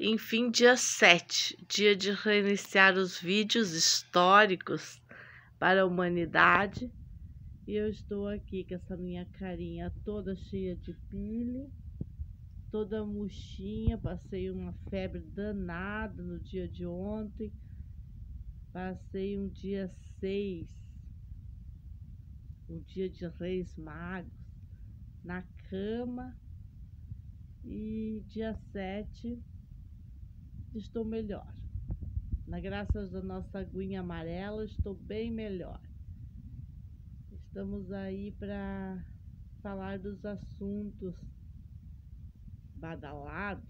Enfim, dia 7, dia de reiniciar os vídeos históricos para a humanidade. E eu estou aqui com essa minha carinha toda cheia de pele, toda murchinha. Passei uma febre danada no dia de ontem. Passei um dia 6, um dia de Reis Magos, na cama. E dia 7 estou melhor. Na graça da nossa aguinha amarela, estou bem melhor. Estamos aí para falar dos assuntos badalados,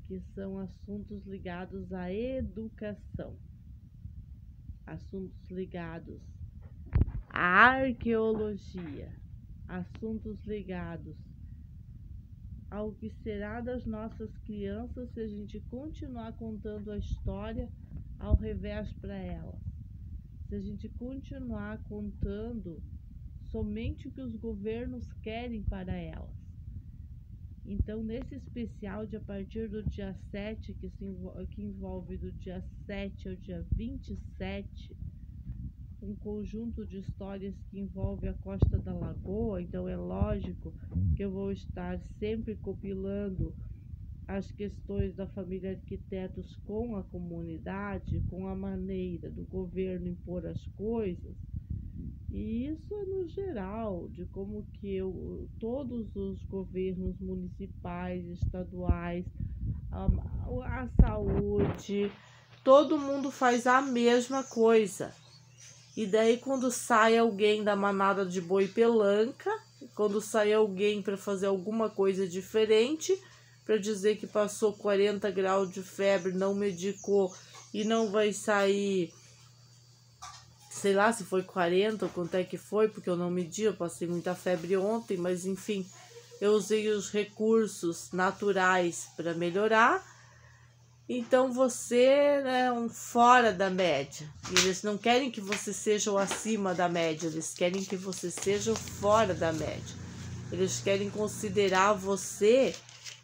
que são assuntos ligados à educação, assuntos ligados à arqueologia, assuntos ligados ao que será das nossas crianças se a gente continuar contando a história ao revés para elas. Se a gente continuar contando somente o que os governos querem para elas. Então, nesse especial de a partir do dia 7, que envolve do dia 7 ao dia 27, um conjunto de histórias que envolve a Costa da Lagoa. Então é lógico que eu vou estar sempre compilando as questões da família Arquitetos com a comunidade, com a maneira do governo impor as coisas. E isso é no geral, de como que todos os governos municipais, estaduais, a saúde, todo mundo faz a mesma coisa. E daí quando sai alguém da manada de boi pelanca, quando sai alguém para fazer alguma coisa diferente, para dizer que passou 40 graus de febre, não medicou e não vai sair, sei lá se foi 40 ou quanto é que foi, porque eu não medi, eu passei muita febre ontem, mas enfim, eu usei os recursos naturais para melhorar. Então você é um fora da média. Eles não querem que você seja o acima da média, eles querem que você seja o fora da média. Eles querem considerar você,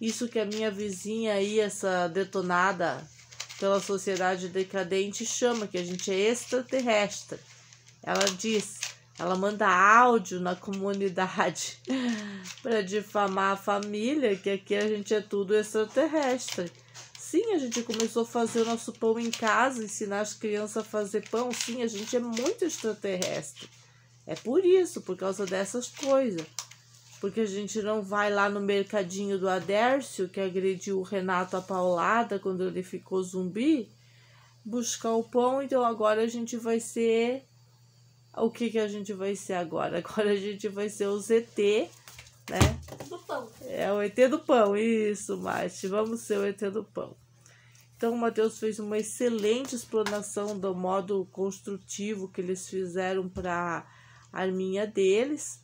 isso que a minha vizinha aí, essa detonada pela sociedade decadente, chama, que a gente é extraterrestre. Ela diz, ela manda áudio na comunidade para difamar a família, que aqui a gente é tudo extraterrestre. Sim, a gente começou a fazer o nosso pão em casa, ensinar as crianças a fazer pão. Sim, a gente é muito extraterrestre. É por isso, por causa dessas coisas. Porque a gente não vai lá no mercadinho do Adércio, que agrediu o Renato a paulada quando ele ficou zumbi, buscar o pão. Então agora a gente vai ser... O que a gente vai ser agora? Agora a gente vai ser o ZT, né? Do pão. É o ET do pão, isso, Marte. Vamos ser o ET do pão. Então, o Matheus fez uma excelente explanação do modo construtivo que eles fizeram para a arminha deles,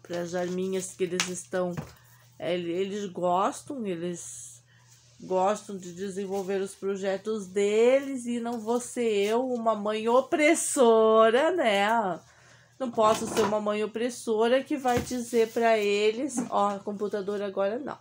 para as arminhas que eles estão... Eles gostam de desenvolver os projetos deles, e não vou ser eu, uma mãe opressora, né? Não posso ser uma mãe opressora que vai dizer para eles, ó, computador agora não.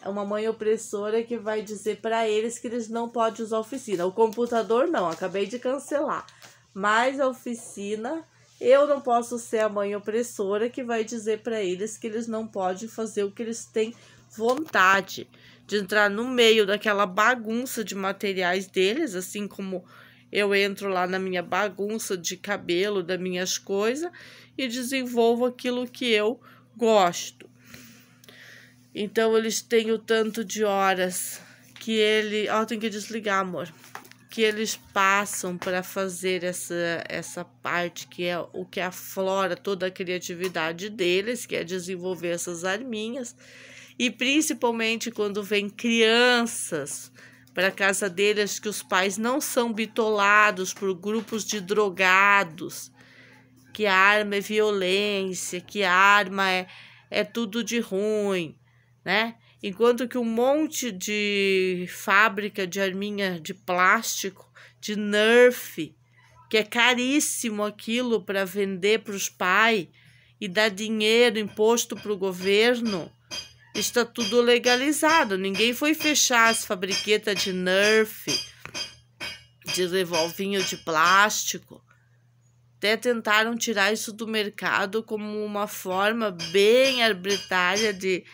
É uma mãe opressora que vai dizer para eles que eles não podem usar a oficina. O computador não, acabei de cancelar. Mas a oficina, eu não posso ser a mãe opressora que vai dizer para eles que eles não podem fazer o que eles têm vontade. De entrar no meio daquela bagunça de materiais deles, assim como... Eu entro lá na minha bagunça de cabelo, das minhas coisas, e desenvolvo aquilo que eu gosto. Então, eles têm o tanto de horas que ele... Ó, tem que desligar, amor. Que eles passam para fazer essa parte que é o que aflora toda a criatividade deles, que é desenvolver essas arminhas. E principalmente quando vem crianças para a casa deles, que os pais não são bitolados por grupos de drogados, que a arma é violência, que a arma é tudo de ruim, né? Enquanto que um monte de fábrica de arminha de plástico, de Nerf, que é caríssimo aquilo para vender para os pais e dar dinheiro, imposto para o governo, está tudo legalizado. Ninguém foi fechar as fabriquetas de Nerf, de revolvinho de plástico. Até tentaram tirar isso do mercado como uma forma bem arbitrária de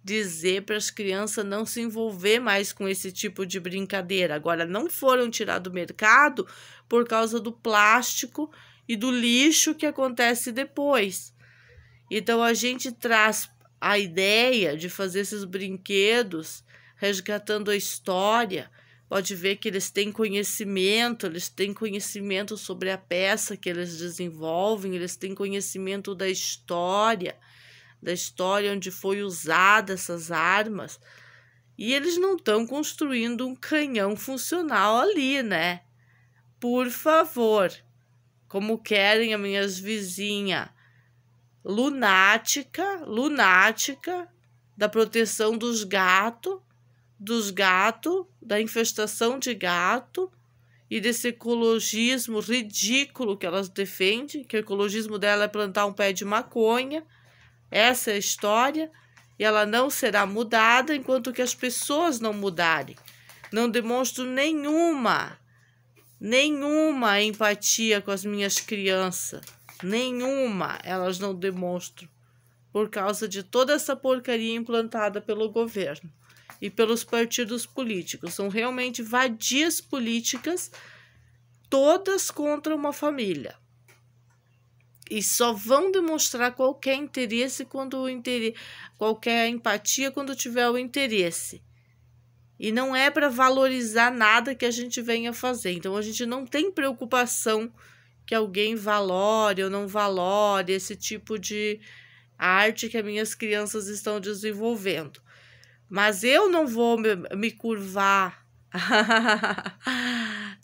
dizer para as crianças não se envolver mais com esse tipo de brincadeira. Agora, não foram tirar do mercado por causa do plástico e do lixo que acontece depois. Então, a gente traz a ideia de fazer esses brinquedos, resgatando a história. Pode ver que eles têm conhecimento sobre a peça que eles desenvolvem, eles têm conhecimento da história onde foi usada essas armas. E eles não estão construindo um canhão funcional ali, né? Por favor, como querem as minhas vizinhas, lunática, da proteção dos gatos, da infestação de gato e desse ecologismo ridículo que elas defendem, que o ecologismo dela é plantar um pé de maconha. Essa é a história e ela não será mudada enquanto que as pessoas não mudarem. Não demonstro nenhuma empatia com as minhas crianças. Nenhuma elas não demonstram por causa de toda essa porcaria implantada pelo governo e pelos partidos políticos. São realmente vadias políticas, todas contra uma família. E só vão demonstrar qualquer interesse qualquer empatia quando tiver o interesse. E não é para valorizar nada que a gente venha fazer. Então, a gente não tem preocupação que alguém valore ou não valore esse tipo de arte que as minhas crianças estão desenvolvendo. Mas eu não vou me curvar.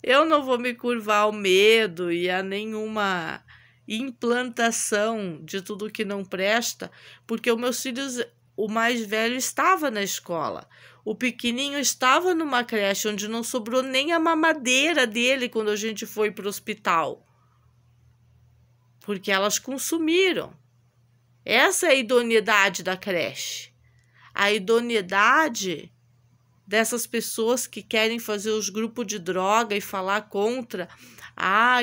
Eu não vou me curvar ao medo e a nenhuma implantação de tudo que não presta, porque os meus filhos, o mais velho estava na escola, o pequenininho estava numa creche onde não sobrou nem a mamadeira dele quando a gente foi para o hospital, porque elas consumiram. Essa é a idoneidade da creche, a idoneidade dessas pessoas que querem fazer os grupos de droga e falar contra.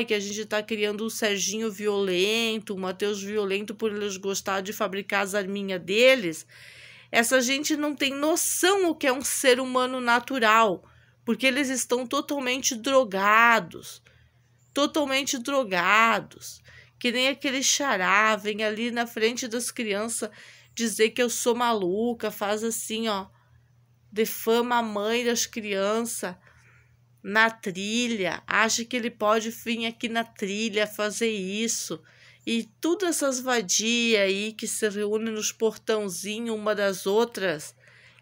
Que a gente está criando um Serginho violento, um Mateus violento por eles gostar de fabricar as arminhas deles. Essa gente não tem noção o que é um ser humano natural, porque eles estão totalmente drogados, que nem aquele xará, vem ali na frente das crianças dizer que eu sou maluca, faz assim, ó, defama a mãe das crianças, na trilha, acha que ele pode vir aqui na trilha fazer isso. E todas essas vadias aí que se reúnem nos portãozinhos uma das outras,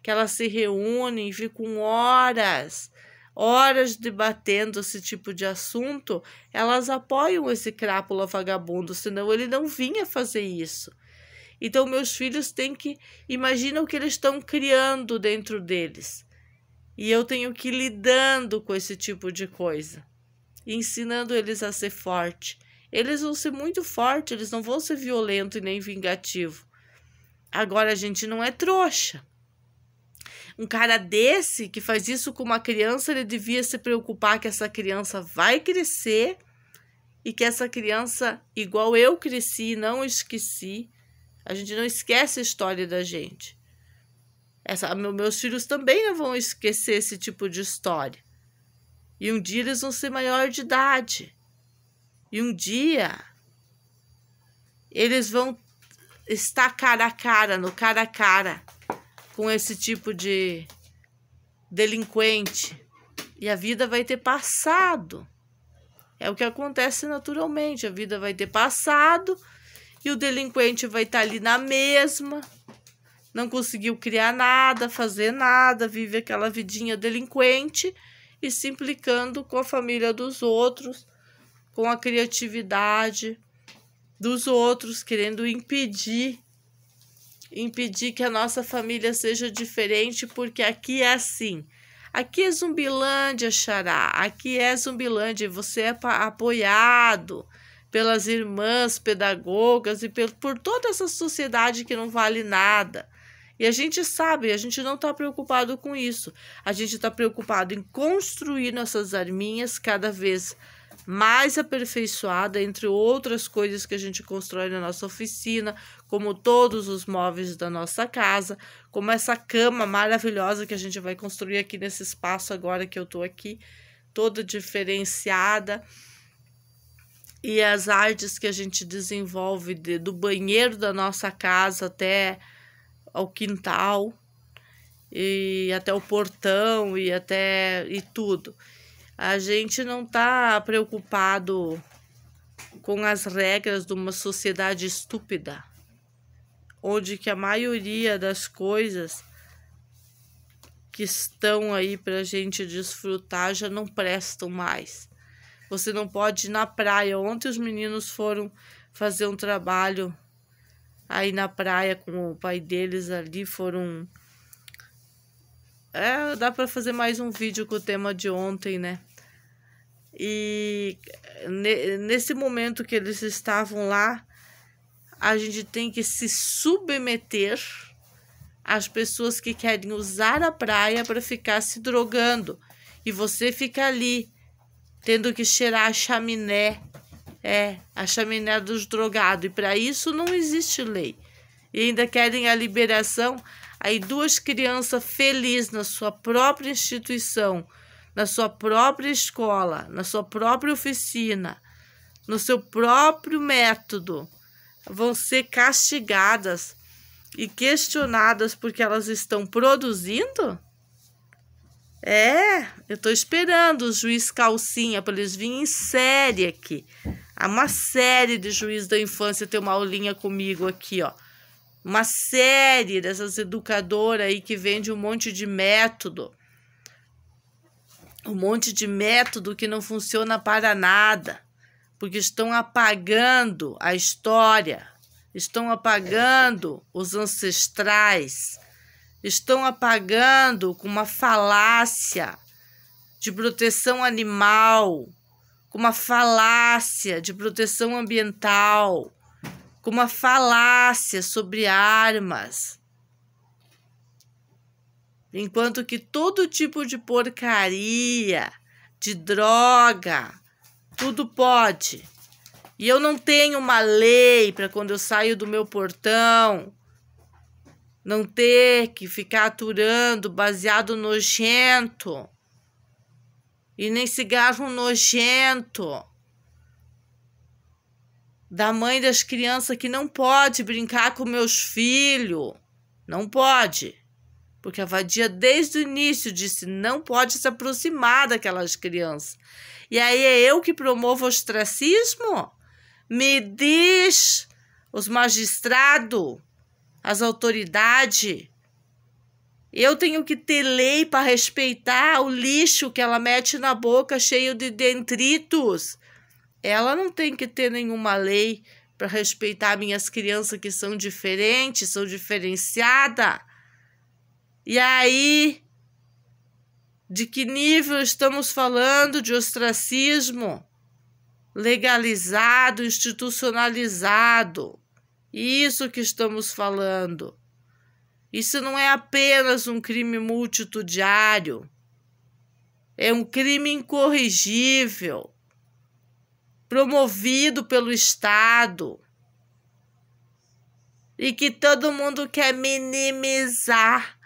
que elas se reúnem e ficam horas debatendo esse tipo de assunto, elas apoiam esse crápula vagabundo, senão ele não vinha fazer isso. Então, meus filhos têm que imaginar o que eles estão criando dentro deles. E eu tenho que ir lidando com esse tipo de coisa, ensinando eles a ser forte. Eles vão ser muito fortes, eles não vão ser violentos e nem vingativos. Agora, a gente não é trouxa. Um cara desse que faz isso com uma criança, ele devia se preocupar que essa criança vai crescer e que essa criança, igual eu cresci, não esqueci. A gente não esquece a história da gente. Meus filhos também não vão esquecer esse tipo de história. E um dia eles vão ser maior de idade. E um dia eles vão estar cara a cara com esse tipo de delinquente. E a vida vai ter passado. É o que acontece naturalmente. A vida vai ter passado e o delinquente vai estar ali na mesma. Não conseguiu criar nada, fazer nada, vive aquela vidinha delinquente e se implicando com a família dos outros, com a criatividade dos outros, querendo impedir que a nossa família seja diferente, porque aqui é assim. Aqui é Zumbilândia, xará. Aqui é Zumbilândia e você é apoiado pelas irmãs pedagogas e por toda essa sociedade que não vale nada. E a gente sabe, a gente não está preocupado com isso. A gente está preocupado em construir nossas arminhas cada vez mais aperfeiçoada, entre outras coisas que a gente constrói na nossa oficina, como todos os móveis da nossa casa, como essa cama maravilhosa que a gente vai construir aqui nesse espaço agora que eu tô aqui, toda diferenciada. E as artes que a gente desenvolve do banheiro da nossa casa até ao quintal, e até o portão, e tudo. A gente não está preocupado com as regras de uma sociedade estúpida, onde que a maioria das coisas que estão aí para a gente desfrutar já não prestam mais. Você não pode ir na praia. Ontem os meninos foram fazer um trabalho aí na praia com o pai deles ali, foram... dá para fazer mais um vídeo com o tema de ontem, né? E nesse momento que eles estavam lá, a gente tem que se submeter às pessoas que querem usar a praia para ficar se drogando. E você fica ali, tendo que cheirar a chaminé, a chaminé dos drogados. E para isso não existe lei. E ainda querem a liberação. Aí 2 crianças felizes na sua própria instituição, na sua própria escola, na sua própria oficina, no seu próprio método, vão ser castigadas e questionadas porque elas estão produzindo? Eu tô esperando o juiz Calcinha para eles virem em série aqui. Há uma série de juiz da infância ter uma aulinha comigo aqui, ó. Uma série dessas educadoras aí que vende um monte de método. Um monte de método que não funciona para nada. Porque estão apagando a história. Estão apagando os ancestrais. Estão apagando com uma falácia de proteção animal, com uma falácia de proteção ambiental, com uma falácia sobre armas. Enquanto que todo tipo de porcaria, de droga, tudo pode. E eu não tenho uma lei para quando eu saio do meu portão não ter que ficar aturando baseado nojento e nem cigarro nojento da mãe das crianças que não pode brincar com meus filhos. Não pode. Porque a vadia desde o início disse não pode se aproximar daquelas crianças. E aí é eu que promovo o ostracismo? Me diz os magistrados, as autoridades. Eu tenho que ter lei para respeitar o lixo que ela mete na boca cheio de detritos. Ela não tem que ter nenhuma lei para respeitar minhas crianças que são diferentes, são diferenciadas. E aí, de que nível estamos falando de ostracismo legalizado, institucionalizado? Isso que estamos falando. Isso não é apenas um crime multitudiário. É um crime incorrigível, promovido pelo Estado e que todo mundo quer minimizar.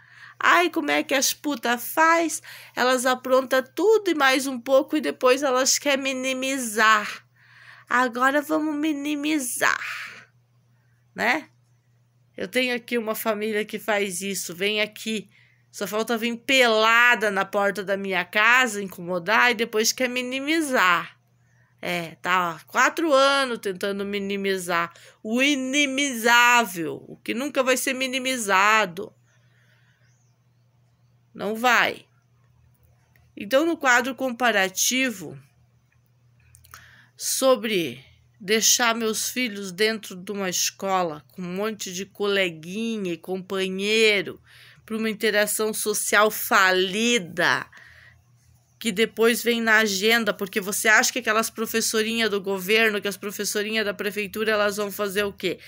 Ai, como é que as putas faz? Elas aprontam tudo e mais um pouco e depois elas querem minimizar. Agora vamos minimizar, né? Eu tenho aqui uma família que faz isso, vem aqui, só falta vir pelada na porta da minha casa, incomodar e depois quer minimizar. Tá há 4 anos tentando minimizar o inimizável, o que nunca vai ser minimizado. Não vai. Então, no quadro comparativo sobre deixar meus filhos dentro de uma escola com um monte de coleguinha e companheiro para uma interação social falida, que depois vem na agenda, porque você acha que aquelas professorinhas do governo, que as professorinhas da prefeitura, elas vão fazer o quê?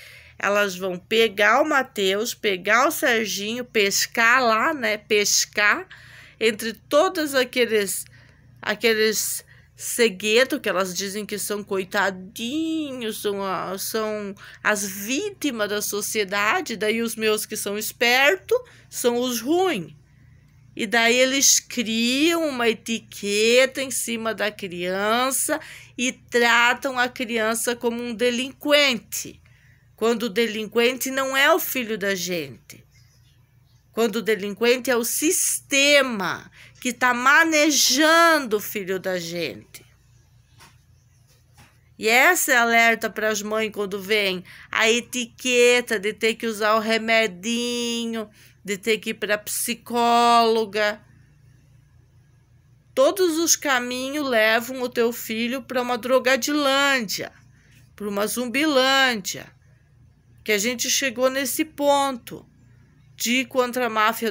elas vão pegar o Matheus, pegar o Serginho, pescar lá, né? Pescar entre todos aqueles ceguetos que elas dizem que são coitadinhos, são as vítimas da sociedade. Daí os meus que são espertos são os ruins. E daí eles criam uma etiqueta em cima da criança e tratam a criança como um delinquente, quando o delinquente não é o filho da gente. Quando o delinquente é o sistema que está manejando o filho da gente. E essa é alerta para as mães quando vem a etiqueta de ter que usar o remedinho, de ter que ir para a psicóloga. Todos os caminhos levam o teu filho para uma drogadilândia, para uma zumbilândia, que a gente chegou nesse ponto de ir contra a máfia do